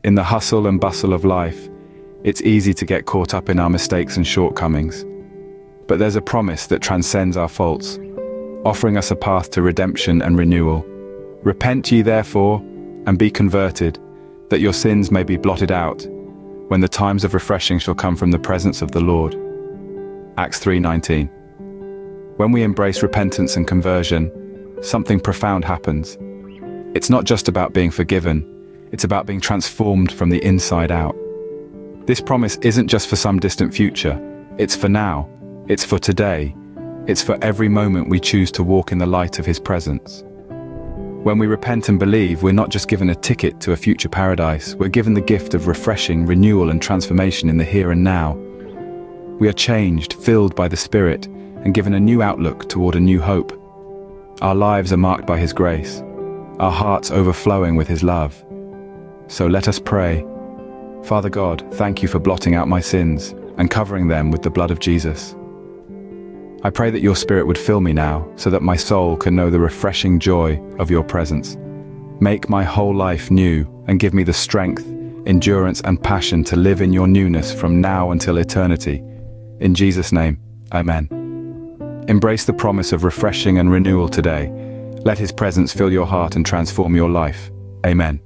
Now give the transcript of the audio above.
In the hustle and bustle of life, it's easy to get caught up in our mistakes and shortcomings. But there's a promise that transcends our faults, offering us a path to redemption and renewal. Repent ye therefore, and be converted, that your sins may be blotted out, when the times of refreshing shall come from the presence of the Lord. Acts 3:19. When we embrace repentance and conversion, something profound happens. It's not just about being forgiven, it's about being transformed from the inside out. This promise isn't just for some distant future, it's for now, it's for today, it's for every moment we choose to walk in the light of His presence. When we repent and believe, we're not just given a ticket to a future paradise, we're given the gift of refreshing, renewal and transformation in the here and now. We are changed, filled by the Spirit, and given a new outlook toward a new hope. Our lives are marked by His grace, our hearts overflowing with His love. So let us pray. Father God, thank you for blotting out my sins and covering them with the blood of Jesus. I pray that your Spirit would fill me now, so that my soul can know the refreshing joy of your presence. Make my whole life new and give me the strength, endurance and passion to live in your newness from now until eternity. In Jesus' name, Amen. Embrace the promise of refreshing and renewal today. Let His presence fill your heart and transform your life. Amen.